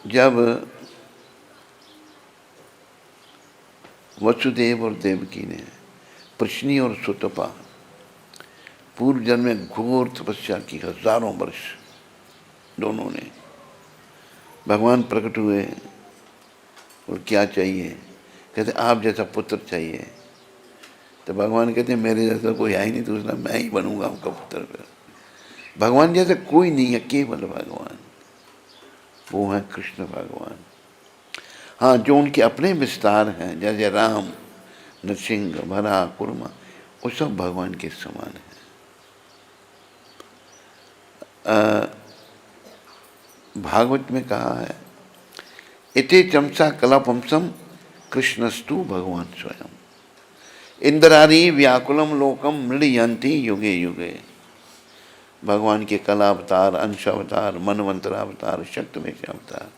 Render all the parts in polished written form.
जब वसुदेव और देवकी ने, प्रश्नी और सुतपा, पूर्व जन्म में घोर तपस्या की, हजारों वर्ष दोनों ने, भगवान प्रकट हुए और क्या चाहिए, कहते आप जैसा पुत्र चाहिए। तो भगवान कहते मेरे जैसा कोई है ही नहीं, दूसरा मैं ही बनूंगा आपका पुत्र। फिर भगवान जैसे कोई नहीं है, केवल भगवान, वो है कृष्ण भगवान। हाँ, जो उनके अपने विस्तार हैं, जैसे राम, नृसिंह, भरा, कुर्मा, वो सब भगवान के समान है। भागवत में कहा है, इति चमसा कलापंसम कृष्णस्तु भगवान स्वयं, इंद्रारी व्याकुलम लोकम मृडयंती युगे युगे। भगवान के कला अवतार, अंश अवतार, मनवंतर अवतार, शक्तिमेश अवतार,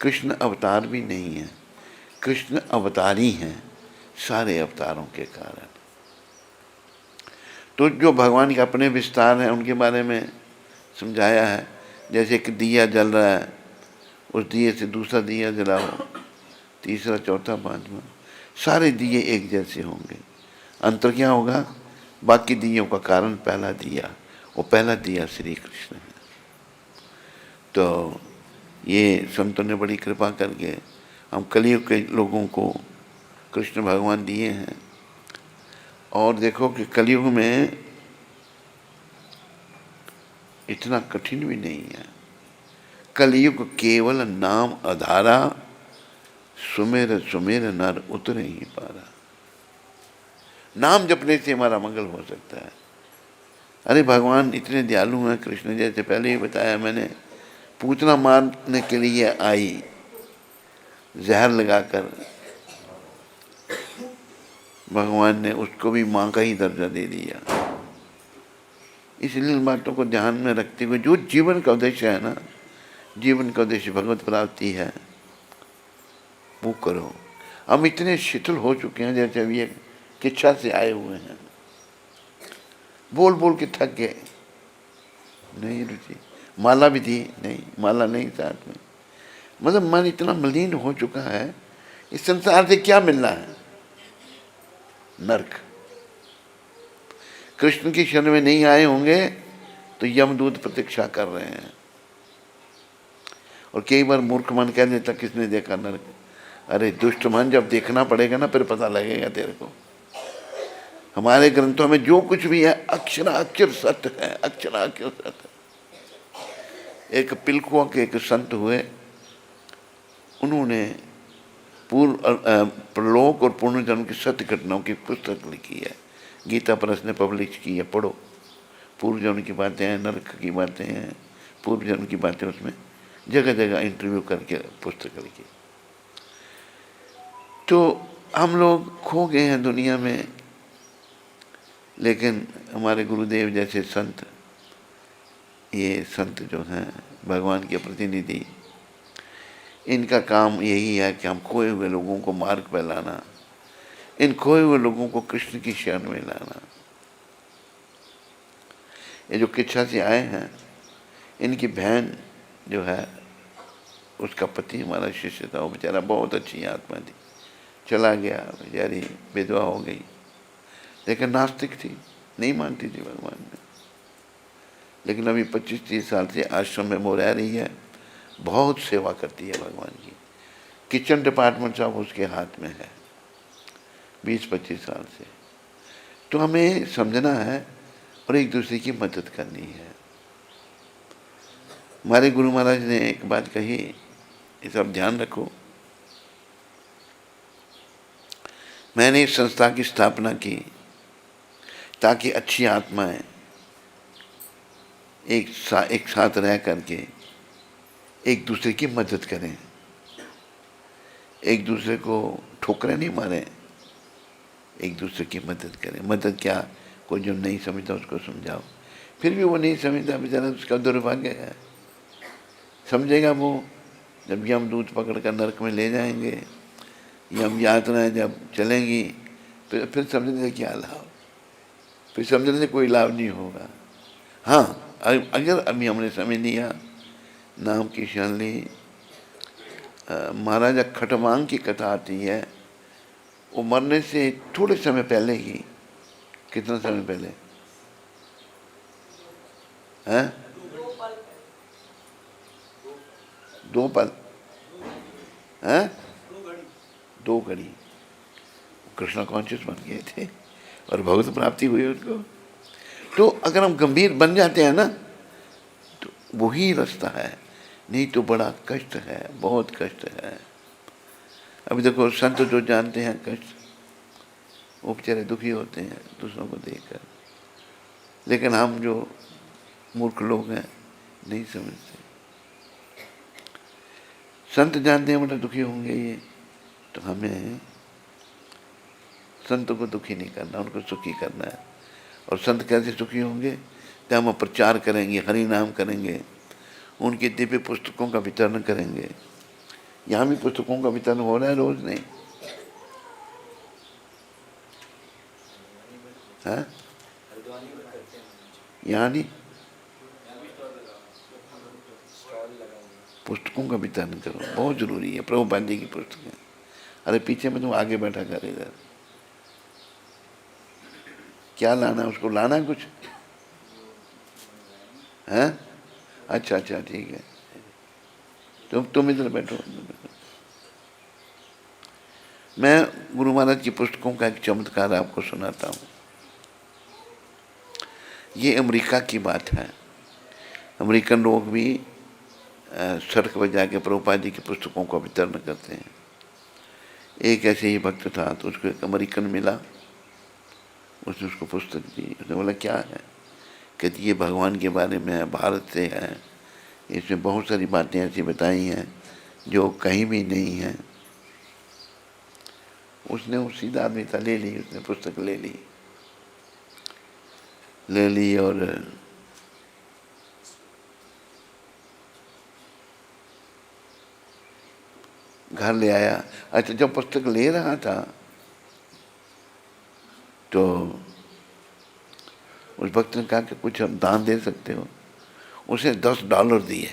कृष्ण अवतार भी नहीं है, कृष्ण अवतारी हैं सारे अवतारों के कारण। तो जो भगवान के अपने विस्तार हैं उनके बारे में समझाया है। जैसे एक दिया जल रहा है, उस दिए से दूसरा दिया जलाओ, तीसरा, चौथा, पांचवा, सारे दिए एक जैसे होंगे। अंतर क्या होगा, बाकी दियों का कारण पहला दिया, वो पहला दिया श्री कृष्ण है। तो ये संतों ने बड़ी कृपा करके हम कलयुग के लोगों को कृष्ण भगवान दिए हैं। और देखो कि कलयुग में इतना कठिन भी नहीं है। कलयुग केवल नाम आधारा, सुमेर सुमेर नर उतरे ही पारा। नाम जपने से हमारा मंगल हो सकता है। अरे भगवान इतने दयालु हैं कृष्ण, जैसे पहले ही बताया मैंने, पूतना मारने के लिए आई, जहर लगाकर भगवान ने उसको भी माँ का ही दर्जा दे दिया। इसलिए इन बातों को ध्यान में रखते हुए जो जीवन का उद्देश्य है ना, जीवन का उद्देश्य भगवत प्राप्ति है, वो करो। हम इतने शिथिल हो चुके हैं, जैसे अभी एक किच्छा से आए हुए हैं, बोल बोल के थक गए, नहीं रुचि, माला भी थी नहीं, माला नहीं साथ में, मतलब मन इतना मलिन हो चुका है, इस संसार से क्या मिलना है, नरक। कृष्ण की शरण में नहीं आए होंगे तो यमदूत प्रतीक्षा कर रहे हैं। और कई बार मूर्ख मन कह देता किसने देखा नरक। अरे दुष्ट मन, जब देखना पड़ेगा ना फिर पता लगेगा तेरे को। हमारे ग्रंथों में जो कुछ भी है अक्षराक्षर सत्य है, अक्षराक्षर सत्य। एक पिलकुआ के एक संत हुए, उन्होंने पूर्व प्रलोक और पुनर्जन्म की सत्य घटनाओं की पुस्तक लिखी है, गीता प्रेस ने पब्लिश की है, पढ़ो। पूर्व जन्म की बातें हैं, नरक की बातें हैं, पूर्व जन्म की बातें, उसमें जगह जगह इंटरव्यू करके पुस्तक लिखी। तो हम लोग खो गए हैं दुनिया में, लेकिन हमारे गुरुदेव जैसे संत, ये संत जो हैं भगवान के प्रतिनिधि, इनका काम यही है कि हम खोए हुए लोगों को मार्ग पे लाना, इन खोए हुए लोगों को कृष्ण की शरण में लाना। ये जो किच्छा से आए हैं, इनकी बहन जो है, उसका पति हमारा शिष्य था, वो बेचारा बहुत अच्छी आत्मा थी, चला गया, बेचारी विधवा हो गई, लेकिन नास्तिक थी, नहीं मानती थी भगवान में। लेकिन अभी 25-30 साल से आश्रम में वो रह रही है, बहुत सेवा करती है भगवान की। किचन डिपार्टमेंट सब उसके हाथ में है 20-25 साल से। तो हमें समझना है और एक दूसरे की मदद करनी है। हमारे गुरु महाराज ने एक बात कही, ये सब ध्यान रखो। मैंने इस संस्था की स्थापना की ताकि अच्छी आत्माएं एक साथ रह करके एक दूसरे की मदद करें, एक दूसरे को ठोकरें नहीं मारें, एक दूसरे की मदद करें। मदद क्या, कोई जो नहीं समझता उसको समझाओ, फिर भी वो नहीं समझता बेचारा, उसका दुर्भाग्य है। समझेगा वो जब यमदूत पकड़ कर नरक में ले जाएंगे, यम यातनाएं जब चलेंगी, फिर समझने से क्या लाभ, फिर समझने से कोई लाभ नहीं होगा। हाँ, अगर अभी हमने समझ लिया, नाम की शरण ली, महाराजा खटवांग की कथा आती है। वो मरने से थोड़े समय पहले ही, कितना समय पहले हैं, 2 पल हैं, 2 घड़ी कृष्ण कॉन्शियस बन गए थे और भगवत प्राप्ति हुई उनको। तो अगर हम गंभीर बन जाते हैं ना, तो वही रास्ता है, नहीं तो बड़ा कष्ट है, बहुत कष्ट है। अभी देखो संत जो जानते हैं कष्ट, वो बेचारे दुखी होते हैं दूसरों को देखकर, लेकिन हम जो मूर्ख लोग हैं नहीं समझते। संत जानते हैं बड़ा दुखी होंगे ये, तो हमें संत को दुखी नहीं करना, उनको सुखी करना है। और संत कैसे सुखी होंगे? जब हम प्रचार करेंगे, हरि नाम करेंगे, उनकी दिव्य पुस्तकों का वितरण करेंगे। यहाँ भी पुस्तकों का वितरण हो रहा है रोज, नहीं है? यहाँ नहीं, पुस्तकों का वितरण करो, बहुत जरूरी है। प्रभुपाद जी की पुस्तकें, अरे पीछे में तुम आगे बैठा कर, इधर क्या लाना, उसको लाना कुछ है? अच्छा अच्छा ठीक है, तुम इधर बैठो। मैं गुरु महाराज की पुस्तकों का एक चमत्कार आपको सुनाता हूँ। ये अमेरिका की बात है। अमेरिकन लोग भी सड़क पर जाके प्रभुपाद जी की पुस्तकों का वितरण करते हैं। एक ऐसे ही भक्त था, तो उसको एक अमेरिकन मिला, उसने उसको पुस्तक दी। उसने बोला क्या है? कहती ये भगवान के बारे में है, भारत से है, इसमें बहुत सारी बातें ऐसी बताई हैं जो कहीं भी नहीं है। उसने, वो सीधा आदमी था, ले ली, उसने पुस्तक ले ली और घर ले आया। अच्छा, जब पुस्तक ले रहा था तो उस भक्त ने कहा कि कुछ हम दान दे सकते हो। उसे $10 दिए।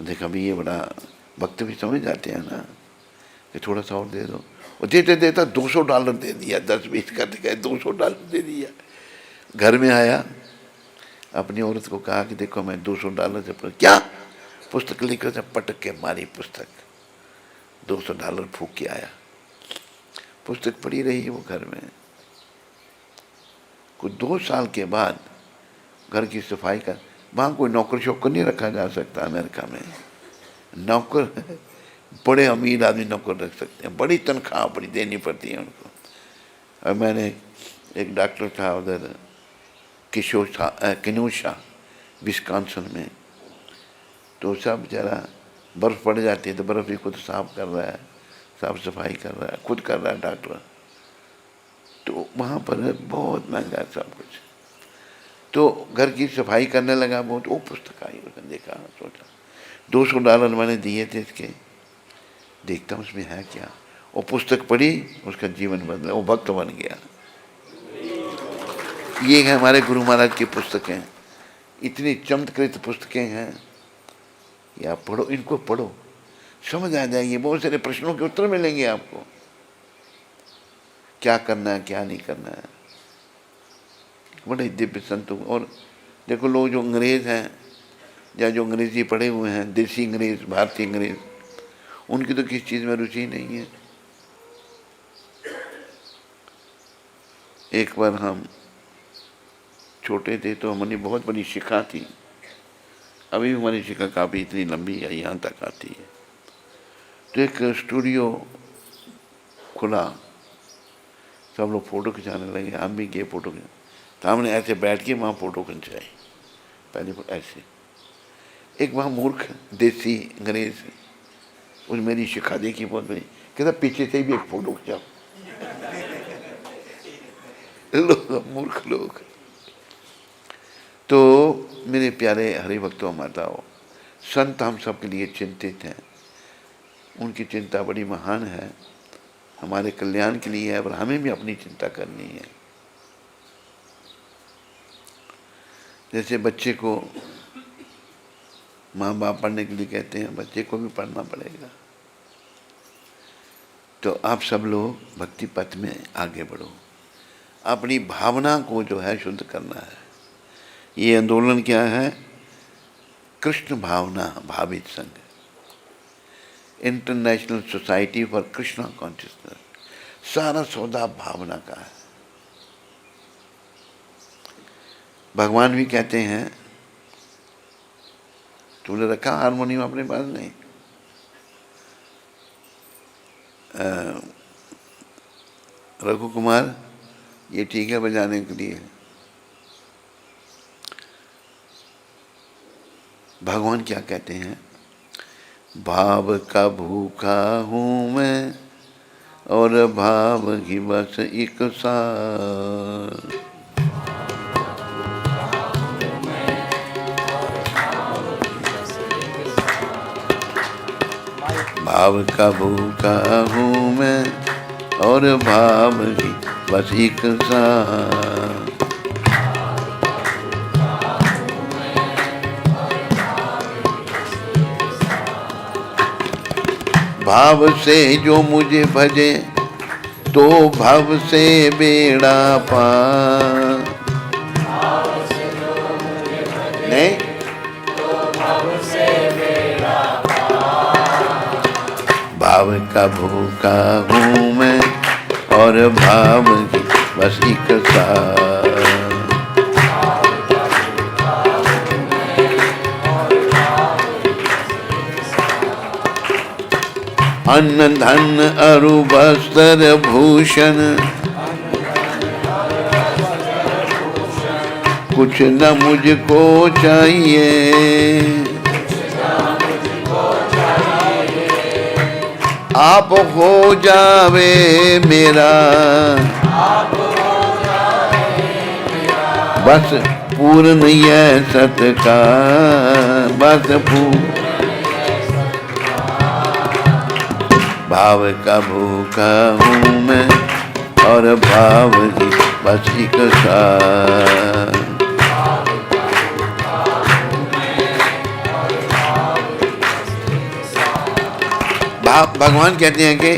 देखा भी ये बड़ा, भक्त भी समझ जाते हैं ना कि थोड़ा सा और दे दो। और देते देता $200 दे दिया, 10-20 करते गए, $200 दे दिया। घर में आया, अपनी औरत को कहा कि देखो मैं $200 से क्या पुस्तक लेकर से पटक के मारी पुस्तक, $200 फूक के आया। पुस्तक पड़ी रही वो घर में। कुछ 2 साल के बाद घर की सफाई कर, वहाँ कोई नौकर शौकर नहीं रखा जा सकता अमेरिका में। नौकर बड़े अमीर आदमी नौकर रख सकते हैं, बड़ी तनख्वाह बड़ी देनी पड़ती है उनको। और मैंने एक डॉक्टर था उधर किनोशा विस्कॉन्सिन में, तो सब बेचारा बर्फ़ पड़ जाती है तो बर्फ़ भी खुद साफ कर रहा है, साफ सफाई कर रहा है, खुद कर रहा है डॉक्टर। तो वहाँ पर बहुत महंगा है सब कुछ। तो घर की सफाई करने लगा बहुत, वो पुस्तक आई, उसने देखा, सोचा $200 मैंने दिए थे इसके, देखता हूँ उसमें है क्या। वो पुस्तक पढ़ी, उसका जीवन बदला, वो भक्त बन गया। ये है हमारे गुरु महाराज की पुस्तकें, इतनी चमत्कृत पुस्तकें हैं कि आप पढ़ो, इनको पढ़ो, समझ आ जाएगी। बहुत सारे प्रश्नों के उत्तर मिलेंगे आपको, क्या करना है क्या नहीं करना है। बड़े दिव्य संतों। और देखो लोग जो अंग्रेज़ हैं या जो अंग्रेजी पढ़े हुए हैं, देसी अंग्रेज़, भारतीय अंग्रेज़, उनकी तो किसी चीज़ में रुचि नहीं है। एक बार हम छोटे थे तो हमारी बहुत बड़ी शिखा थी, अभी हमारी शिखा काफ़ी इतनी लंबी है, यहाँ तक आती है। तो एक स्टूडियो खुला, सब लोग फ़ोटो खिंचाने लगे, हम भी गए फ़ोटो खिंचा। तो हमने ऐसे बैठ के वहाँ फ़ोटो खिंचाई, पहले ऐसे। एक वहाँ मूर्ख देसी अंग्रेज़, उस मेरी शिखा देखी बहुत बड़ी, कहता पीछे से भी एक फ़ोटो खिंचाओ। लोग मूर्ख लोग। तो मेरे प्यारे हरिभक्तों माताओं, संत हम सब के लिए चिंतित हैं, उनकी चिंता बड़ी महान है, हमारे कल्याण के लिए है, और हमें भी अपनी चिंता करनी है। जैसे बच्चे को माँ बाप पढ़ने के लिए कहते हैं, बच्चे को भी पढ़ना पड़ेगा। तो आप सब लोग भक्ति पथ में आगे बढ़ो, अपनी भावना को जो है शुद्ध करना है। ये आंदोलन क्या है? कृष्ण भावना भावित संघ, international society for Krishna consciousness. सारा सौदा भावना का है। भगवान भी कहते हैं, तूने रखा हारमोनियम अपने पास? नहीं। रघु कुमार, ये ठीक है बजाने के लिए। भगवान क्या कहते हैं? भाव का भूखा हूँ मैं और भाव की बस एक सार। भाव का भूखा हूँ मैं और भाव की बस एक सार। भाव से जो मुझे भजे तो भव से बेड़ा पार। नहीं, भाव का भूखा हूँ मैं और भाव की बस एक सार। अन्न धन अरु वस्त्र भूषण कुछ न मुझको चाहिए। आप हो जावे मेरा बस पूर्ण ये सत का, बस पूर्ण। भाव का भूखा हूँ मैं और भाव की बस एक सार। भगवान कहते हैं कि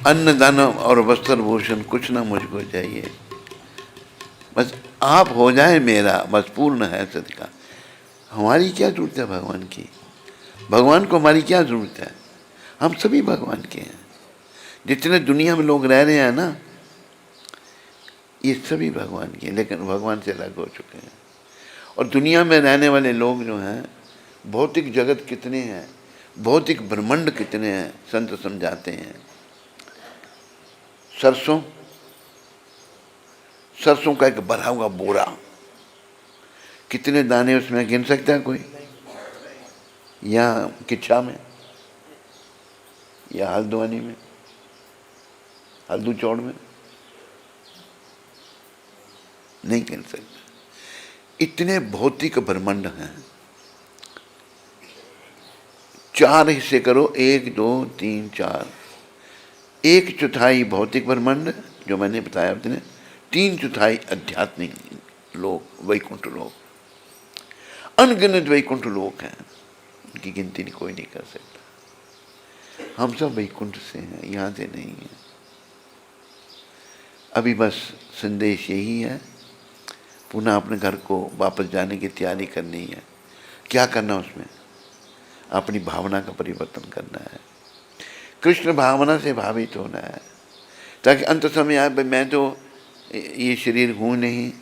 अन्न धन और वस्त्र भूषण कुछ ना मुझको चाहिए, बस आप हो जाए मेरा, बस पूर्ण है सत का। हमारी क्या जरूरत है भगवान की? भगवान को हमारी क्या जरूरत है? हम सभी भगवान के हैं। जितने दुनिया में लोग रह रहे हैं ना, ये सभी भगवान के हैं, लेकिन भगवान से अलग हो चुके हैं। और दुनिया में रहने वाले लोग जो हैं, भौतिक जगत कितने हैं, भौतिक ब्रह्मांड कितने हैं, संत समझाते हैं। सरसों का एक भरा हुआ बोरा, कितने दाने उसमें गिन सकता है कोई? या किच्छा में, या हल्द्वानी में, हल्दू चौड़ में नहीं गिन सकता। इतने भौतिक ब्रह्मांड हैं। 4 हिस्से करो, 1 2 3 4। 1/4 भौतिक ब्रह्मांड जो मैंने बताया आपने, 3/4 आध्यात्मिक लोक, वैकुंठ लोक। अनगिनत वैकुंठ लोक हैं, उनकी गिनती कोई नहीं कर सकता। हम सब वैकुंठ से हैं, यहाँ से नहीं है। अभी बस संदेश यही है, पुनः अपने घर को वापस जाने की तैयारी करनी है। क्या करना उसमें? अपनी भावना का परिवर्तन करना है, कृष्ण भावना से भावित होना है, ताकि अंत समय आए भाई मैं तो ये शरीर हूँ नहीं,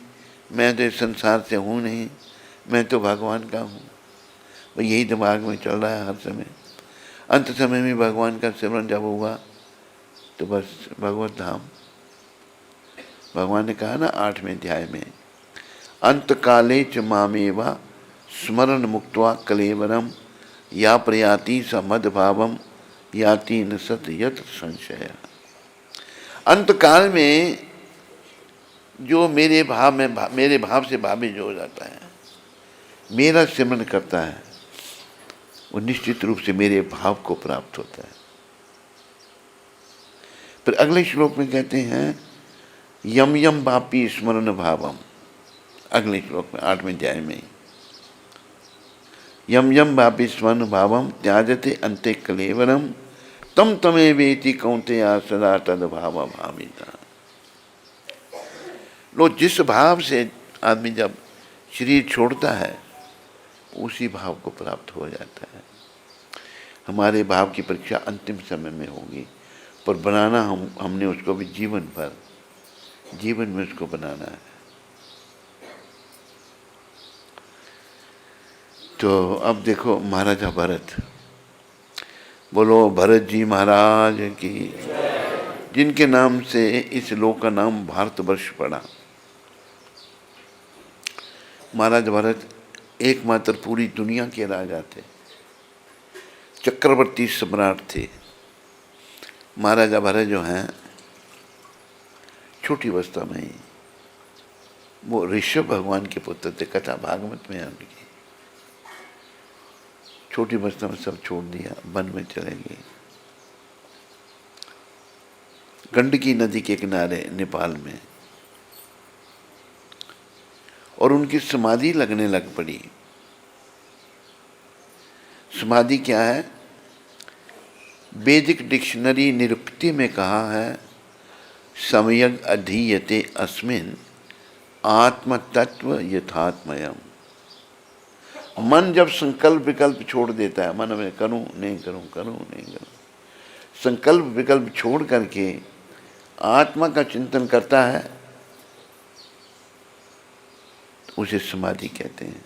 मैं तो इस संसार से हूँ नहीं, मैं तो भगवान का हूँ। भाई यही दिमाग में चल रहा है हर समय। अंत समय में भगवान का सिमरन जब हुआ तो बस भगवत धाम। भगवान ने कहा ना 8वें अध्याय में, अंत काले च मामेवा स्मरण मुक्त्वा कलेवरम या प्रयाति समद भावम याति न सत यत संशय। अंत काल में जो मेरे भाव से भावित हो जाता है, मेरा सिमरन करता है, वो निश्चित रूप से मेरे भाव को प्राप्त होता है। फिर अगले श्लोक में कहते हैं यम यम वापी स्मरण भावम। अगले श्लोक में 8वें अध्याय में यम यम वापि स्वर्ण भावम त्याजते अंते कलेवरम तम तमे वेति कौंतेया सदा तद भाव भाविता। लो, जिस भाव से आदमी जब शरीर छोड़ता है उसी भाव को प्राप्त हो जाता है। हमारे भाव की परीक्षा अंतिम समय में होगी, पर बनाना हमने उसको भी जीवन भर, जीवन में उसको बनाना है। तो अब देखो महाराजा भरत, बोलो भरत जी महाराज की, जिनके नाम से इस लोक का नाम भारतवर्ष पड़ा। महाराज भरत एकमात्र पूरी दुनिया के राजा थे, चक्रवर्ती सम्राट थे। महाराजा भरत जो हैं छोटी अवस्था में ही वो ऋषभ भगवान के पुत्र थे, कथा भागवत में है उनकी। छोटी अवस्था में सब छोड़ दिया, वन में चले गए, गंडकी नदी के किनारे नेपाल में, और उनकी समाधि लगने लग पड़ी। समाधि क्या है? वैदिक डिक्शनरी निरुक्ति में कहा है, सम्यग् अधीयते अस्मिन् आत्म तत्व यथात्मयम्। मन जब संकल्प विकल्प छोड़ देता है, मन में करूं नहीं करूं, करूं नहीं करूं, संकल्प विकल्प छोड़ करके आत्मा का चिंतन करता है, उसे समाधि कहते हैं।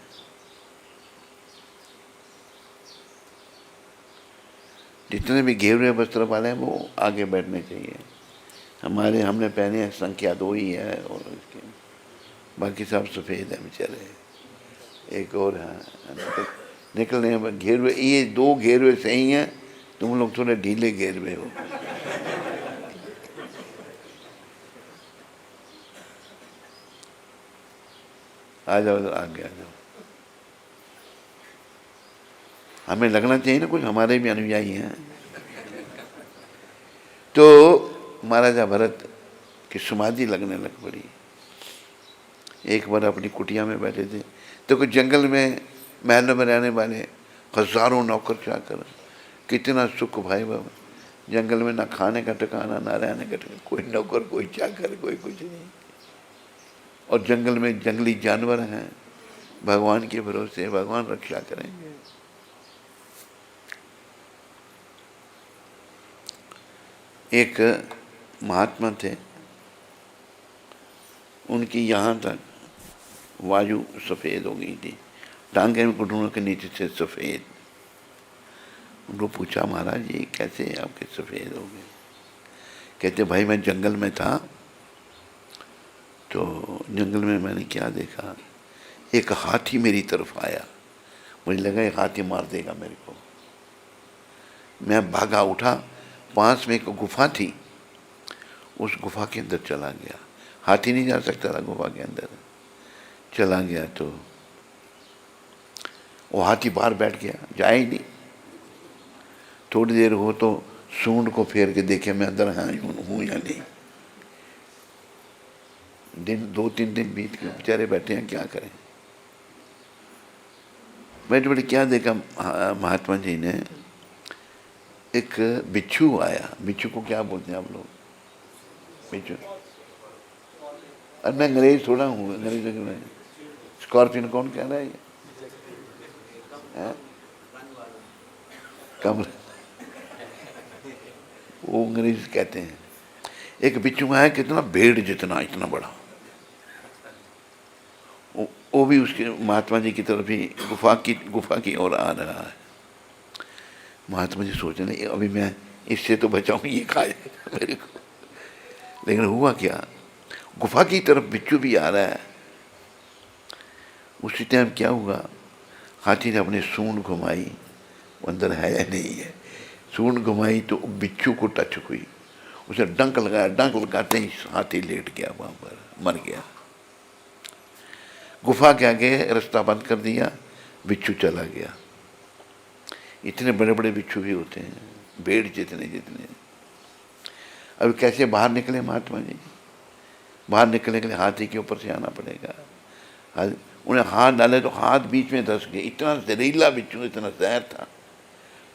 जितने भी घेरे वस्त्र वाले हैं वो आगे बैठने चाहिए। हमने पहने हैं संख्या 2 ही है, और इसके बाकी सब सफ़ेद है बेचारे। एक और है निकलने में घेरवे, ये 2 घेरवे सही हैं, तुम लोग थोड़े ढीले घेरवे हो। आ जाओ आगे आ जाओ। हमें लगना चाहिए ना कुछ, हमारे भी अनुयायी हैं। तो महाराजा भरत की समाधि लगने लग पड़ी। एक बार अपनी कुटिया में बैठे थे तो कुछ जंगल में महलों में रहने वाले हजारों नौकर चाकर, कितना सुख भाई बाबा। जंगल में ना खाने का ठिकाना, ना रहने का ठिकाना, कोई नौकर कोई चाकर कोई कुछ नहीं। और जंगल में जंगली जानवर हैं, भगवान के भरोसे, भगवान रक्षा करेंगे। एक महात्मा थे, उनकी यहाँ तक वायु सफ़ेद हो गई थी, टांगे में घुटनों के नीचे से सफ़ेद। उनको पूछा, महाराज ये कैसे आपके सफ़ेद हो गए? कहते भाई मैं जंगल में था, तो जंगल में मैंने क्या देखा, एक हाथी मेरी तरफ आया, मुझे लगा एक हाथी मार देगा मेरे को। मैं भागा उठा, पास में एक गुफा थी, उस गुफा के अंदर चला गया। हाथी नहीं जा सकता था गुफा के अंदर, चला गया तो वो हाथी बाहर बैठ गया, जाए ही नहीं। थोड़ी देर हो तो सूंड को फेर के देखे मैं अंदर हूँ या नहीं। दिन 2-3 दिन बीत गए, बेचारे बैठे हैं, क्या करें। बैठे बैठे क्या देखा महात्मा जी ने, एक बिच्छू आया। बिच्छू को क्या बोलते हैं आप लोग? बिच्छू, मैं अंग्रेज थोड़ा हूँ, अंग्रेज में स्कॉर्पियन कौन कह रहा है? कमर, वो अंग्रेज कहते हैं। एक बिच्छू आया, कितना भेड़ जितना, इतना बड़ा। वो भी उसके महात्मा जी की तरफ ही गुफा की ओर आ रहा है। महात्मा जी सोच रहे अभी मैं इससे तो बचाऊं, ये खाए मेरे को। लेकिन हुआ क्या, गुफा की तरफ बिच्छू भी आ रहा है। उसी टाइम क्या हुआ, हाथी ने अपनी सूंड घुमाई, वो अंदर है या नहीं है। सूंड घुमाई तो बिच्छू को टच हुई, उसे डंक लगाया, डंक लगाते ही हाथी लेट गया, वहाँ पर मर गया। गुफा के आगे रास्ता बंद कर दिया, बिच्छू चला गया। इतने बड़े बड़े बिच्छू भी होते हैं, भेड़ जितने जितने। अब कैसे बाहर निकले महात्मा जी? बाहर निकलने के लिए हाथी के ऊपर से आना पड़ेगा। उन्हें हाथ डाले तो हाथ बीच में धंस गए, इतना जहरीला बिच्छू, इतना जहर था।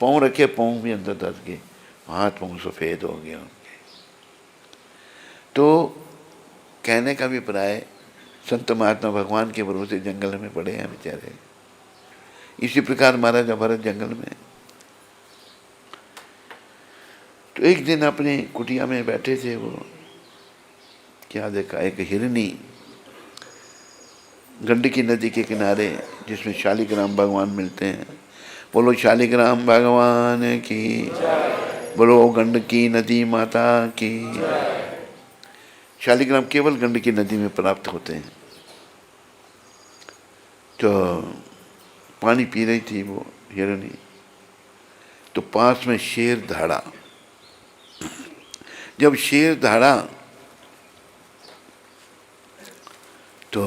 पाँव रखे, पाँव भी अंदर धंस गए, हाथ पाँव सफ़ेद हो गए उनके। तो कहने का भी प्राय संत महात्मा भगवान के भरोसे जंगल में पड़े हैं बेचारे। इसी प्रकार महाराजा भरत जंगल में। तो एक दिन अपने कुटिया में बैठे थे, वो क्या देखा, एक हिरनी गंडकी नदी के किनारे, जिसमें शालिग्राम भगवान मिलते हैं। बोलो शालिग्राम भगवान की, बोलो गंडकी नदी माता की। शालिग्राम केवल गंडकी नदी में प्राप्त होते हैं। तो पानी पी रही थी वो हिरनी, तो पास में शेर दहाड़ा। जब शेर दहाड़ा तो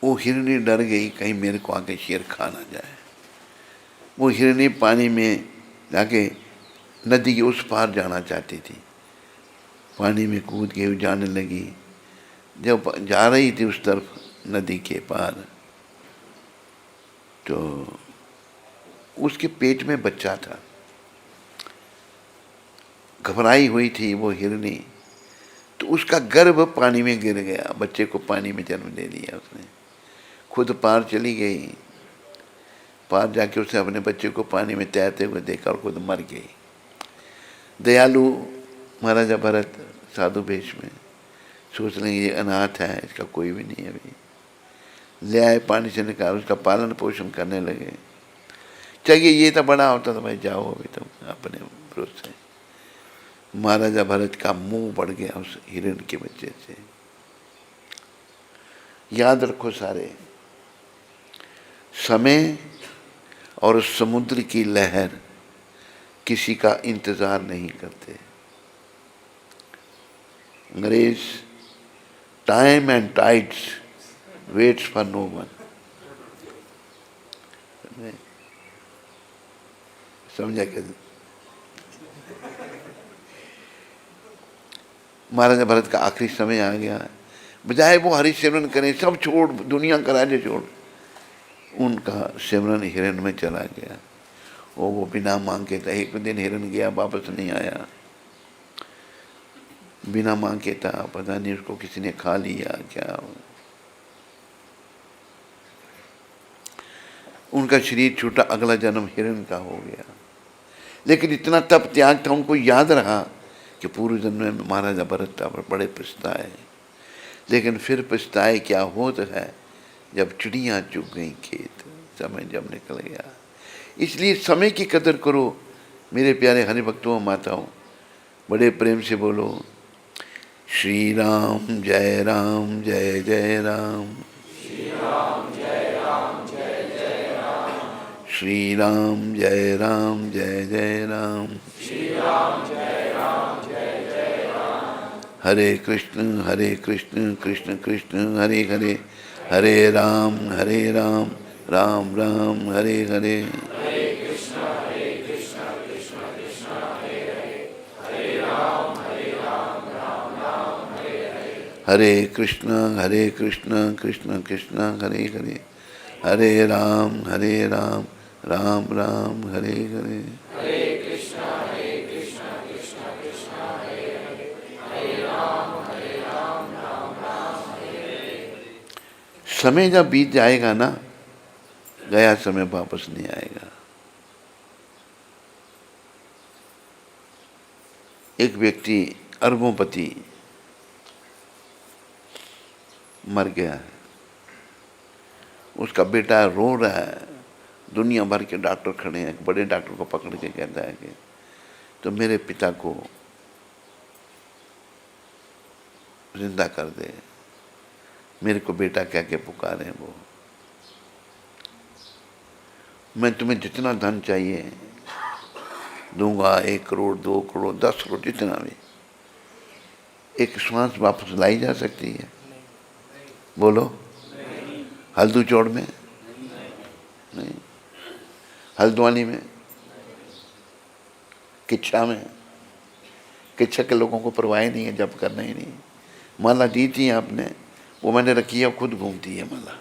वो हिरनी डर गई, कहीं मेरे को आके शेर खा ना जाए। वो हिरनी पानी में जाके नदी के उस पार जाना चाहती थी, पानी में कूद के जाने लगी। जब जा रही थी उस तरफ नदी के पार, तो उसके पेट में बच्चा था। घबराई हुई थी वो हिरनी, तो उसका गर्भ पानी में गिर गया, बच्चे को पानी में जन्म दे दिया उसने। खुद पार चली गई, पार जाके उसने अपने बच्चे को पानी में तैरते हुए देखा और खुद मर गई। दयालु महाराजा भरत साधु वेश में सोच लेंगे ये अनाथ है, इसका कोई भी नहीं है। अभी ले आए, पानी से निकाल, उसका पालन पोषण करने लगे। चाहिए ये तो बड़ा होता तो भाई जाओ अभी तुम अपने भरोसे। महाराजा भरत का मुंह बढ़ गया उस हिरण के बच्चे से। याद रखो सारे, समय और समुद्र की लहर किसी का इंतजार नहीं करते। अंग्रेज time and tides waits for no one. समझा क्या? महाराजा भरत का आखिरी समय आ गया, बजाय वो हरि सिमरन करें, सब छोड़, दुनिया का राज्य छोड़, उनका सिमरन हिरण में चला गया। वो बिना मांगे था। एक दिन हिरण गया, वापस नहीं आया, बिना मांगे था। पता नहीं उसको किसी ने खा लिया क्या। उनका शरीर छूटा, अगला जन्म हिरण का हो गया। लेकिन इतना तप त्याग था, उनको याद रहा कि पूर्व जन्म में महाराजा भरत था, पर बड़े पछताए। लेकिन फिर पछताए क्या होता है, जब चिड़ियाँ चुग गई खेत, समय जब निकल गया। इसलिए समय की कदर करो मेरे प्यारे हरि भक्तों, माताओं। बड़े प्रेम से बोलो श्री राम जय राम जय जय राम, श्री राम जय राम जय जय राम, श्री राम जय राम जय जय राम, श्री राम जय राम जय जय राम। हरे कृष्ण कृष्ण कृष्ण हरे हरे, हरे राम राम राम हरे हरे। हरे कृष्ण कृष्ण कृष्ण हरे हरे, हरे राम राम राम हरे हरे। हरे कृष्ण कृष्ण कृष्ण हरे हरे, हरे राम राम राम हरे हरे। हरे कृष्ण कृष्ण कृष्ण हरे हरे, हरे राम राम राम हरे हरे। समय जब बीत जाएगा ना, गया समय वापस नहीं आएगा। एक व्यक्ति अरबोंपति मर गया है, उसका बेटा रो रहा है। दुनिया भर के डॉक्टर खड़े हैं, बड़े डॉक्टर को पकड़ के कहता है कि तो मेरे पिता को जिंदा कर दे, मेरे को बेटा कह के पुकारे वो। मैं तुम्हें जितना धन चाहिए दूंगा, 1 करोड़ 2 करोड़ 10 करोड़, जितना भी। एक श्वास वापस लाई जा सकती है? बोलो। हल्दू चौड़ में नहीं, हल्द्वानी में किच्छा में, किच्छा के लोगों को परवाह नहीं है, जब करना ही नहीं। माला दी थी आपने, वो मैंने रखी है, खुद घूमती है माला।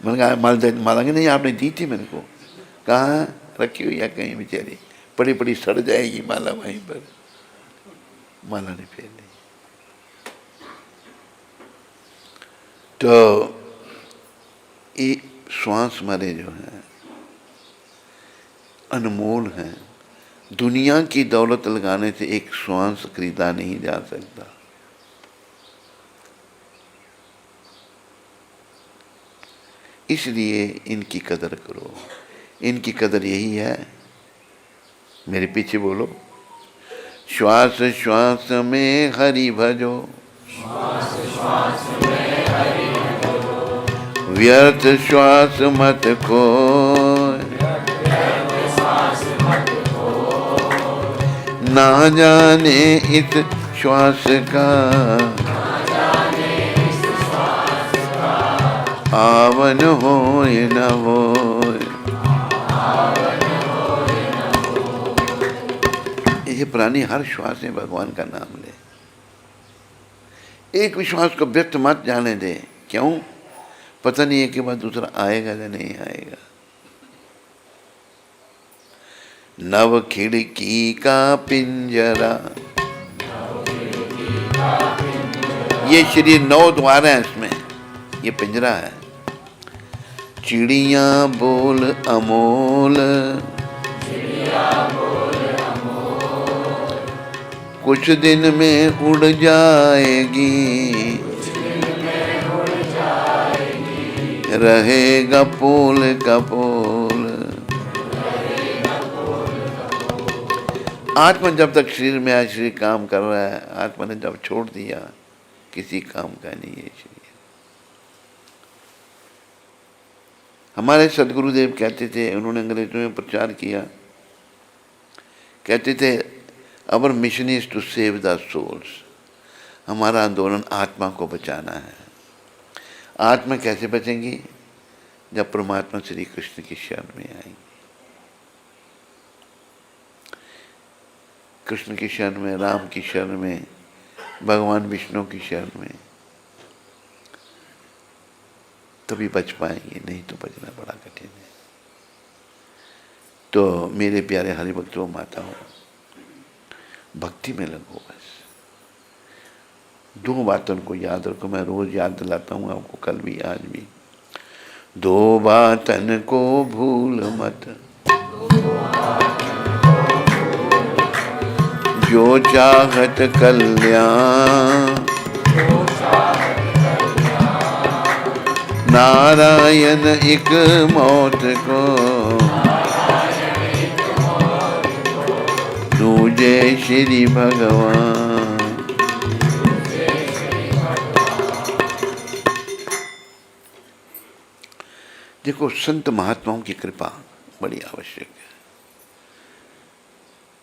मैंने कहा माला की नहीं आपने दी थी मेरे को, कहाँ रखी हुई है कहीं बेचारी, पड़ी पड़ी सड़ जाएगी माला वहीं पर, माला नहीं फेरनी। तो ये श्वास हमारे जो हैं अनमोल हैं। दुनिया की दौलत लगाने से एक श्वास खरीदा नहीं जा सकता। इसलिए इनकी कदर करो। इनकी कदर यही है, मेरे पीछे बोलो, श्वास श्वास में हरि भजो, श्वास श्वास में हरि भजो, व्यर्थ श्वास मत खो, व्यर्थ श्वास मत खो, ना जाने इस श्वास का, ना जाने इस श्वास का, आवन होय न होय। आवन होय न होय। ये प्राणी हर श्वास में भगवान का नाम ले। एक विश्वास को व्यर्थ मत जाने दे। क्यों? पता नहीं है कि बाद दूसरा आएगा या नहीं आएगा। नव खिड़की का पिंजरा, ये शरीर 9 द्वार है, इसमें ये पिंजरा है। चिड़िया बोल अमोल, चिड़िया बोल अमोल, कुछ दिन में उड़ जाएगी, कुछ दिन में उड़ जाएगी, रहेगा पोल का पोल। रहेगा पोल का पोल। आत्मा जब तक शरीर में है, शरीर काम कर रहा है। आत्मा ने जब छोड़ दिया, किसी काम का नहीं है शरीर। हमारे सदगुरुदेव कहते थे, उन्होंने अंग्रेजों में प्रचार किया, कहते थे our mission is to save the souls. हमारा आंदोलन आत्मा को बचाना है। आत्मा कैसे बचेंगी? जब परमात्मा श्री कृष्ण की शरण में आएंगे, कृष्ण की शरण में, राम की शरण में, भगवान विष्णु की शरण में, तभी बच पाएंगे, नहीं तो बचना बड़ा कठिन है। तो मेरे प्यारे हरिभक्तों, माताओं, भक्ति में लगो बस। 2 बातों को याद रखो, मैं रोज याद दिलाता हूँ आपको, कल भी आज भी। 2 बातन को भूल मत, जो चाहत कल्याण, नारायण एक मौत को, दूजे श्री भगवान। देखो, संत महात्माओं की कृपा बड़ी आवश्यक है।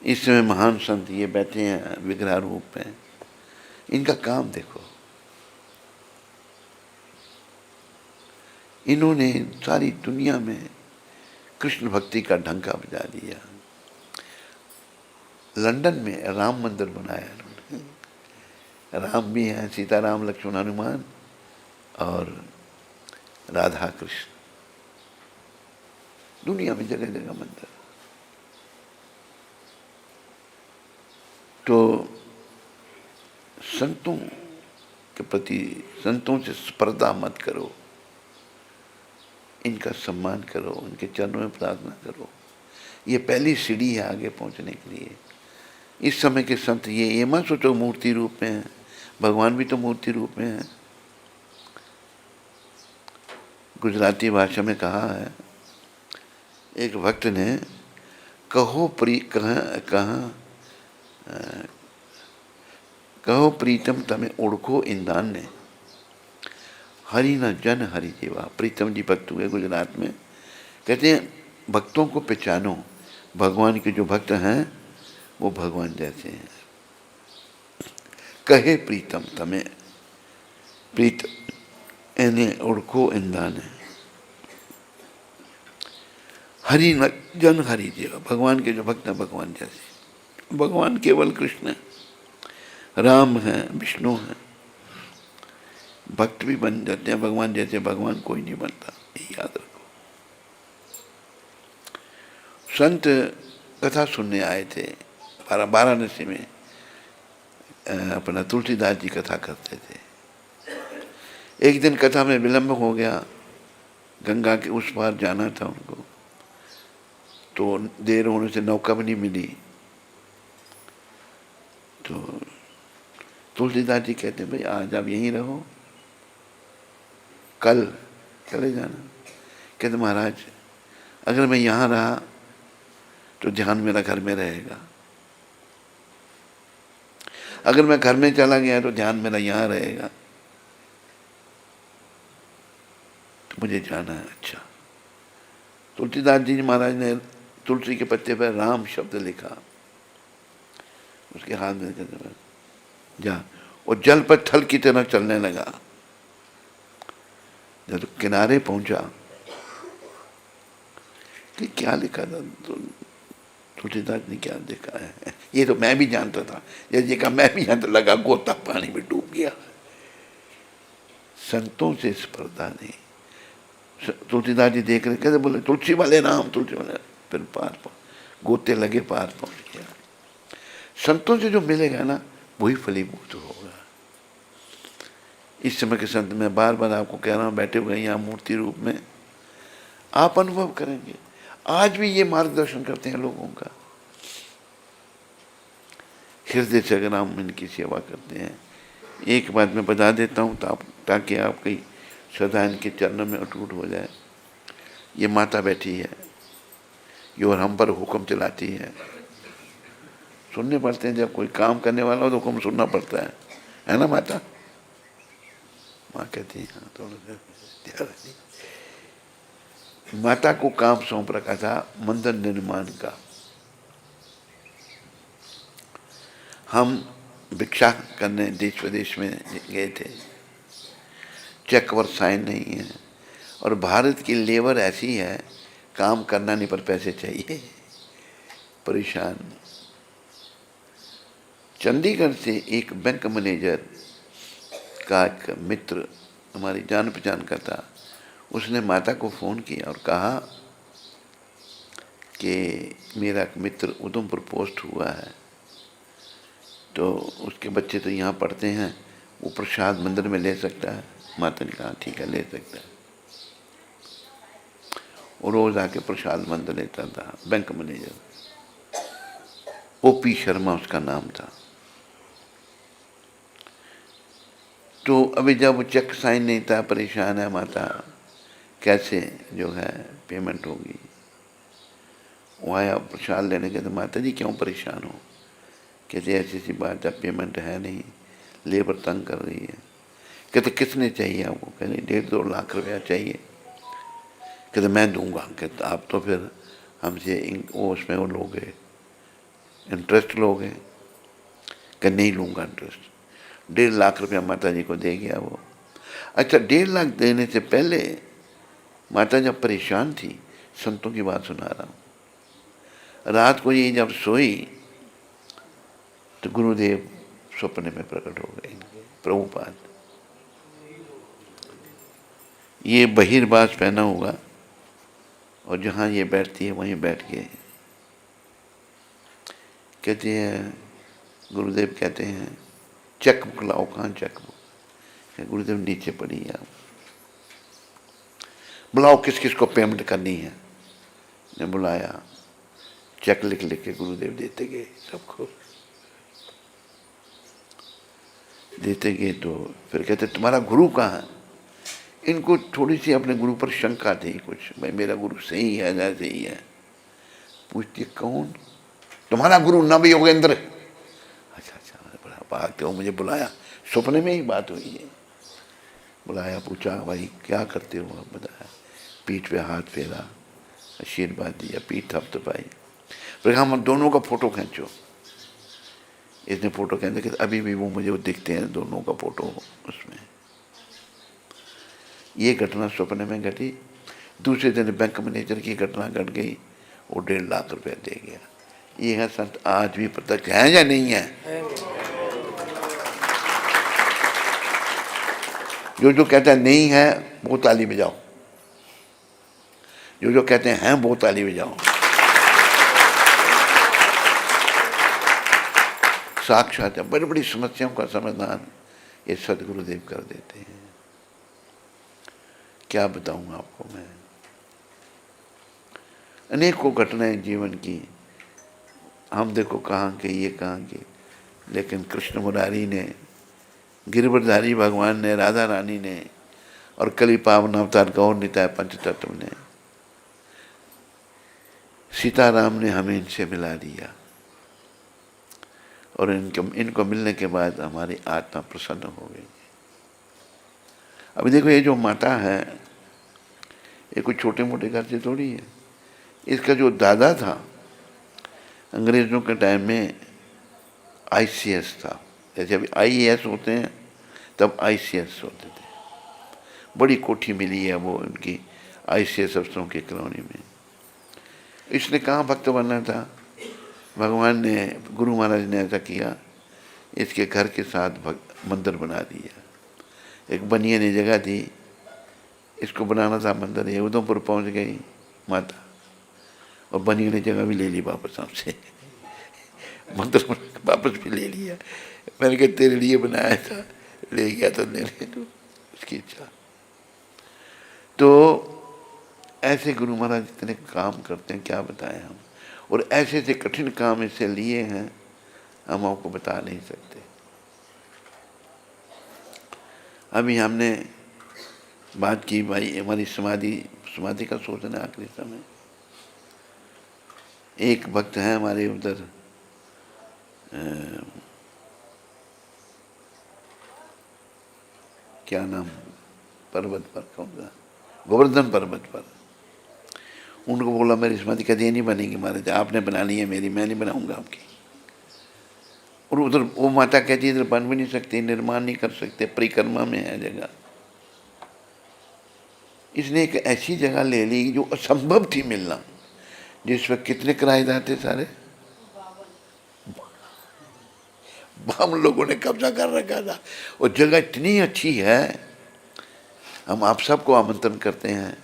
इस समय महान संत ये बैठे हैं विग्रह रूप में, इनका काम देखो। इन्होंने सारी दुनिया में कृष्ण भक्ति का ढंका बजा दिया। लंदन में राम मंदिर बनाया इन्होंने। राम भी हैं, सीताराम, लक्ष्मण, हनुमान और राधा कृष्ण। दुनिया में जगह जगह मंदिर। तो संतों के प्रति, संतों से स्पर्धा मत करो, इनका सम्मान करो, उनके चरणों में प्रार्थना करो। ये पहली सीढ़ी है आगे पहुंचने के लिए। इस समय के संत ये मत सोचो मूर्ति रूप में है, भगवान भी तो मूर्ति रूप में है। गुजराती भाषा में कहा है, एक भक्त ने कहो प्रीतम तमें ओढ़खो इंदान ने, हरि न जन हरि जीवा। प्रीतम जी भक्त हुए गुजरात में, कहते हैं भक्तों को पहचानो, भगवान के जो भक्त हैं वो भगवान जैसे हैं। कहे प्रीतम तमें, प्रीत एने ओढ़खो इंदान है, हरि न जन हरि जीव, भगवान के जो भक्त हैं भगवान जैसे। भगवान केवल कृष्ण है, राम है, विष्णु है। भक्त भी बन जाते हैं भगवान जैसे, भगवान कोई नहीं बनता, ये याद रखो। संत कथा सुनने आए थे वाराणसी में, अपना तुलसीदास जी कथा करते थे। एक दिन कथा में विलंब हो गया, गंगा के उस पार जाना था उनको, तो देर होने से नौका भी नहीं मिली। तो तुलसीदास जी कहते भाई आज आप यहीं रहो, कल चले जाना। कहते महाराज अगर मैं यहाँ रहा तो ध्यान मेरा घर में रहेगा, अगर मैं घर में चला गया तो ध्यान मेरा यहाँ रहेगा, तो मुझे जाना है। अच्छा, तुलसीदास जी महाराज ने तुलसी के पत्ते पर राम शब्द लिखा, उसके हाथ में जा, और जल पर थल की तरह चलने लगा। जब तो किनारे पहुंचा कि क्या लिखा था, तो तुलसीदास ने क्या देखा है, ये तो मैं भी जानता था, जैसे कहा मैं भी जानता, लगा गोता पानी में डूब गया। संतों से स्पर्धा नहीं। तुलसीदास जी देख रहे, कैसे बोले तुलसी वाले राम, तुलसी वाले, फिर पार गोते लगे, पार पहुंच गया। संतों से जो मिलेगा ना वही फलीभूत होगा। इस समय के संत मैं बार बार आपको कह रहा हूँ, बैठे हुए यहाँ मूर्ति रूप में, आप अनुभव करेंगे। आज भी ये मार्गदर्शन करते हैं लोगों का, हृदय से अगर हम इनकी सेवा करते हैं। एक बात मैं बता देता हूँ ताकि आपकी श्रद्धा इनके चरणों में अटूट हो जाए। ये माता बैठी है, ये और हम पर हुक्म चलाती है, सुनने पड़ते हैं। जब कोई काम करने वाला हो तो हुक्म सुनना पड़ता है ना माता? माँ कहती है हाँ, थोड़ा माता को काम सौंप रखा था मंदिर निर्माण का। हम भिक्षा करने देश विदेश में गए थे, चेक और साइन नहीं है, और भारत की लेबर ऐसी है, काम करना नहीं पर पैसे चाहिए, परेशान। चंडीगढ़ से एक बैंक मैनेजर का एक मित्र, हमारी जान पहचान का था, उसने माता को फ़ोन किया और कहा कि मेरा एक मित्र उधमपुर पोस्ट हुआ है, तो उसके बच्चे तो यहाँ पढ़ते हैं, वो प्रसाद मंदिर में ले सकता है। माता ने कहा ठीक है, ले सकता है। वो रोज़ आके प्रसाद मंदिर लेता था, बैंक मैनेजर। ओपी शर्मा उसका नाम था। तो अभी जब वो चेक साइन नहीं था, परेशान है माता, कैसे जो है पेमेंट होगी। वो आया प्रसाद लेने के, तो माता जी क्यों परेशान हो? कहते ऐसी सी बात है, पेमेंट है नहीं, लेबर तंग कर रही है। कहते कितने चाहिए आपको? कहते 1.5-2 लाख रुपया चाहिए। कहते मैं दूंगा। कहते आप तो फिर हमसे वो उसमें वो लोगे, इंटरेस्ट लोगे? कहते नहीं लूँगा इंटरेस्ट। 1.5 लाख रुपया माता जी को दे गया वो। अच्छा, 1.5 लाख देने से पहले माता जब परेशान थी, संतों की बात सुना रहा हूँ, रात को ये जब सोई तो गुरुदेव सपने में प्रकट हो गए, प्रभुपाद। ये बहिर्बाज पहना हुआ, और जहाँ ये बैठती है वहीं बैठ के कहते हैं, गुरुदेव कहते हैं चेकबुक लाओ। कहाँ चेकबुक? गुरुदेव नीचे पड़ी है, बुलाओ किस किस को पेमेंट करनी है। ने बुलाया, चेक लिख लिख के गुरुदेव देते गए, सबको देते गए। तो फिर कहते तुम्हारा गुरु कहाँ है? इनको थोड़ी सी अपने गुरु पर शंका थी कुछ, भाई मेरा गुरु सही है या सही है। पूछती कौन? तुम्हारा गुरु नव योगेंद्र। अच्छा अच्छा, बड़ा बात है, मुझे बुलाया, सपने में ही बात हुई है। बुलाया, पूछा भाई क्या करते हो आप? बताया, पीठ पे हाथ फेरा, आशीर्वाद दिया, पीठ थपथपाई। फिर हम दोनों का फोटो खींचो। इसने फोटो खींचा कि अभी भी वो मुझे वो दिखते हैं, दोनों का फोटो उसमें। ये घटना सपने में घटी। दूसरे दिन बैंक मैनेजर की घटना घट गई। वो 1.5 लाख रुपया दे गया। ये है संत आज भी प्रत्यक्ष हैं या नहीं है? जो कहता है नहीं है वो ताली बजाओ, जो कहते हैं वो ताली बजाओ। साक्षात बड़ी बड़ी समस्याओं का समाधान ये सदगुरुदेव कर देते हैं। क्या बताऊं आपको मैं, अनेकों घटनाएं जीवन की, हम देखो कहाँ के ये कहाँ के, लेकिन कृष्ण मुरारी ने, गिरवरधारी भगवान ने, राधा रानी ने और कली पावन अवतार गौर निताय पंचतत्व ने, सीताराम ने हमें इनसे मिला दिया और इनको मिलने के बाद हमारी आत्मा प्रसन्न हो गई। अभी देखो ये जो माता है ये कोई छोटे मोटे घर से थोड़ी है। इसका जो दादा था अंग्रेज़ों के टाइम में ICS था, जैसे अभी IAS होते हैं तब ICS होते थे। बड़ी कोठी मिली है वो उनकी ICS अफसरों की कॉलोनी में। इसने कहाँ भक्त बनना था, भगवान ने, गुरु महाराज ने ऐसा किया, इसके घर के साथ मंदिर बना दिया। एक बनिए ने जगह थी, इसको बनाना था मंदिर, ये उधमपुर पहुंच गई माता और बनिए ने जगह भी ले ली वापस हमसे मंदिर वापस भी ले लिया। मैंने कहा तेरे लिए बनाया था, ले गया तो ले ले तू, उसकी इच्छा। तो ऐसे गुरु महाराज इतने काम करते हैं, क्या बताएं हम। और ऐसे ऐसे कठिन काम इससे लिए हैं, हम आपको बता नहीं सकते। अभी हमने बात की भाई हमारी समाधि का सोचना आखिरी समय। एक भक्त है हमारे उधर क्या नाम, पर्वत पर, कौन सा, गोवर्धन पर्वत पर। उनको बोला मेरी समाधि कभी नहीं बनेगी महाराज, आपने बना ली है मेरी, मैं नहीं बनाऊंगा आपकी। और उधर वो माता कहती है इधर बन भी नहीं सकती, निर्माण नहीं कर सकते, परिक्रमा में है जगह। इसने एक ऐसी जगह ले ली जो असंभव थी मिलना, जिस वक्त कितने किराएदार थे, सारे 52 लोगों ने कब्जा कर रखा था। और जगह इतनी अच्छी है, हम आप सबको आमंत्रण करते हैं,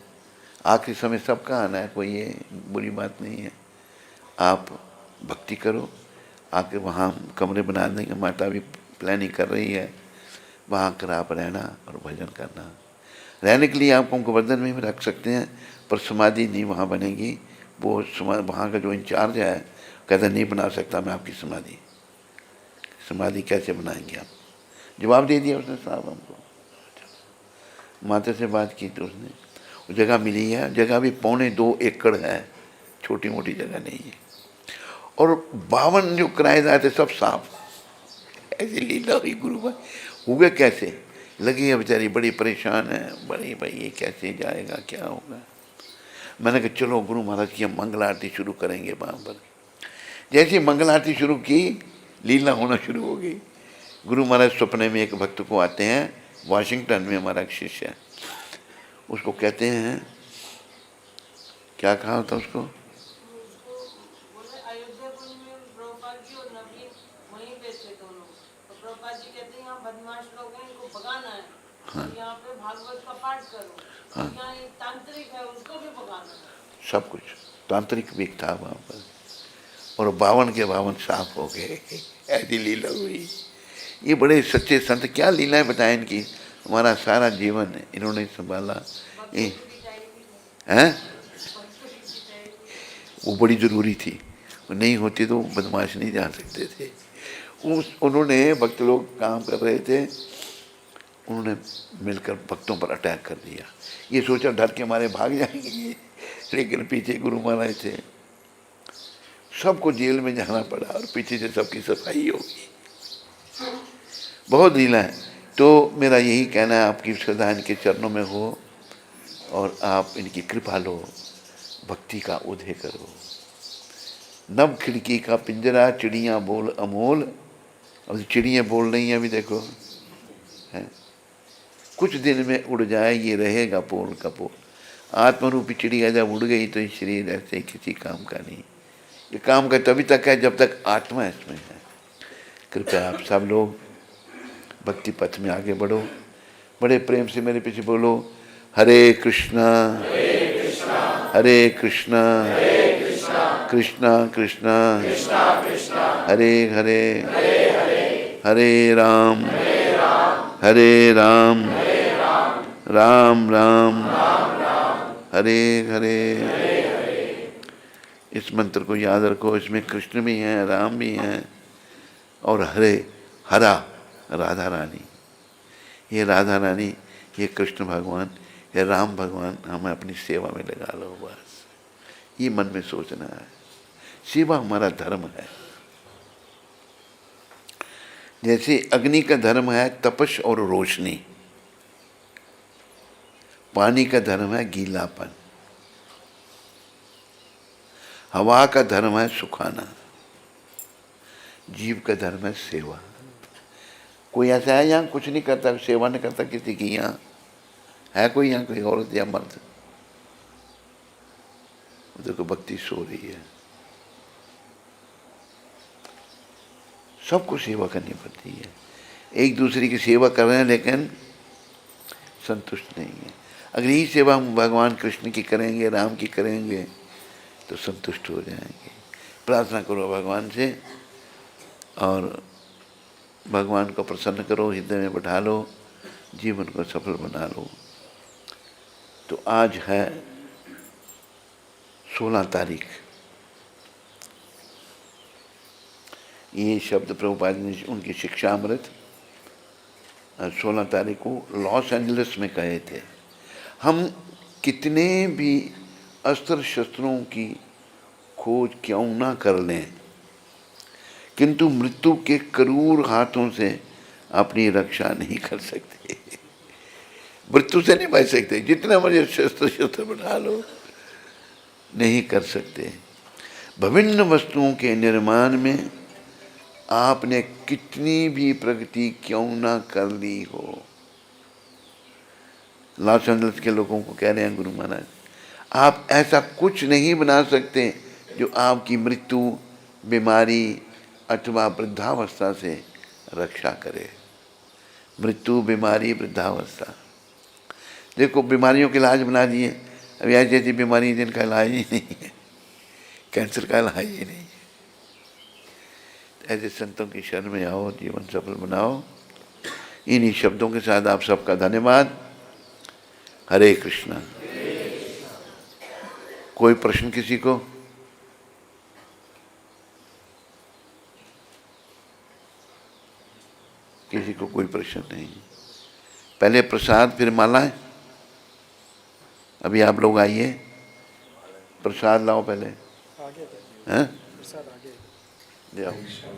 आखिरी समय सबका आना है, कोई ये बुरी बात नहीं है। आप भक्ति करो, आके वहाँ कमरे बना देंगे, माता भी प्लानिंग कर रही है, वहाँ कर आप रहना और भजन करना। रहने के लिए आप गोवर्धन में भी रख सकते हैं, पर समाधि नहीं वहाँ बनेगी। वो वहाँ का जो इंचार्ज है कहता नहीं बना सकता मैं आपकी समाधि कैसे बनाएंगे आप। जवाब दे दिया उसने साहब हमको। माता से बात की तो उसने वो जगह मिली है, जगह भी 2.25 एकड़ है, छोटी मोटी जगह नहीं है। और 52 जो किराएदार थे सब साफ। ऐसी लीला हुई गुरु भाई, हुए कैसे, लगी है बेचारी बड़ी परेशान है, बड़ी भाई ये कैसे जाएगा, क्या होगा। मैंने कहा चलो गुरु महाराज की हम मंगल आरती शुरू करेंगे वहाँ पर। जैसे मंगल आरती शुरू की, लीला होना शुरू हो गई। गुरु महाराज सपने में एक भक्त को आते हैं, वाशिंगटन में हमारा एक शिष्य है, उसको कहते हैं, क्या कहा होता उसको, हाँ, तांत्रिक है उसको भी भगाना, सब कुछ तांत्रिक भी था वहाँ पर। और 52 के 52 साफ हो गए। ऐसी लीला हुई। ये बड़े सच्चे संत, क्या लीलाएं बताएं इनकी। हमारा सारा जीवन इन्होंने संभाला हैं, वो बड़ी ज़रूरी थी, वो नहीं होती तो बदमाश नहीं जा सकते थे। उन्होंने, भक्त लोग काम कर रहे थे, उन्होंने मिलकर भक्तों पर अटैक कर दिया। ये सोचा डर के मारे भाग जाएंगे, लेकिन पीछे गुरु महाराज थे, सबको जेल में जाना पड़ा और पीछे से सबकी सफाई होगी। बहुत लीला है। तो मेरा यही कहना है, आपकी श्रद्धा इनके चरणों में हो और आप इनकी कृपा लो, भक्ति का उदय करो। नव खिड़की का पिंजरा, चिड़ियाँ बोल अमोल। अब चिड़ियाँ बोल रही हैं अभी देखो, है कुछ दिन में उड़ जाए ये रहेगा पोल का पोल। आत्मा रूपी चिड़िया जब उड़ गई तो ये शरीर ऐसे ही किसी काम का नहीं। ये काम का तभी तक है जब तक आत्मा इसमें है। कृपया आप सब लोग भक्ति पथ में आगे बढ़ो, बड़े प्रेम से मेरे पीछे बोलो, हरे कृष्णा हरे कृष्णा कृष्णा कृष्णा हरे हरे हरे राम राम राम हरे हरे। इस मंत्र को याद रखो, इसमें कृष्ण भी हैं, राम भी हैं और हरे हरा राधा रानी। ये राधा रानी, ये कृष्ण भगवान, ये राम भगवान हमें अपनी सेवा में लगा लो, बस ये मन में सोचना है। सेवा हमारा धर्म है। जैसे अग्नि का धर्म है तपश और रोशनी, पानी का धर्म है गीलापन, हवा का धर्म है सुखाना, जीव का धर्म है सेवा। कोई ऐसा है यहाँ कुछ नहीं करता, सेवा नहीं करता किसी की? यहाँ है कोई? यहाँ कोई औरत या मर्द? देखो भक्ति सो रही है। सबको सेवा करनी पड़ती है। एक दूसरे की सेवा कर रहे हैं लेकिन संतुष्ट नहीं है। अगर यही सेवा हम भगवान कृष्ण की करेंगे, राम की करेंगे तो संतुष्ट हो जाएंगे। प्रार्थना करो भगवान से और भगवान को प्रसन्न करो, हृदय में बैठा लो, जीवन को सफल बना लो। तो आज है 16 तारीख। ये शब्द प्रभुपाद ने उनकी शिक्षा अमृत 16 तारीख को लॉस एंजलिस में कहे थे। हम कितने भी अस्त्र शस्त्रों की खोज क्यों ना कर लें, किंतु मृत्यु के क्रूर हाथों से अपनी रक्षा नहीं कर सकते। मृत्यु से नहीं बच सकते, जितना मर्जी शस्त्र बना लो, नहीं कर सकते। विभिन्न वस्तुओं के निर्माण में आपने कितनी भी प्रगति क्यों ना कर ली हो। लॉस एंजलिस के लोगों को कह रहे हैं गुरु महाराज, आप ऐसा कुछ नहीं बना सकते जो आपकी मृत्यु, बीमारी अथवा वृद्धावस्था से रक्षा करे। मृत्यु, बीमारी, वृद्धावस्था। देखो बीमारियों के इलाज बना दिए, अभी ऐसी ऐसी बीमारी जिनका इलाज ही नहीं है, कैंसर का इलाज ही नहीं है। ऐसे संतों की शरण में आओ, जीवन सफल बनाओ। इन्हीं शब्दों के साथ आप सबका धन्यवाद। हरे कृष्णा। कोई प्रश्न किसी को? किसी को कोई प्रश्न नहीं? पहले प्रसाद फिर मालाएं। अभी आप लोग आइए, प्रसाद लाओ पहले। हैं? ले आओ।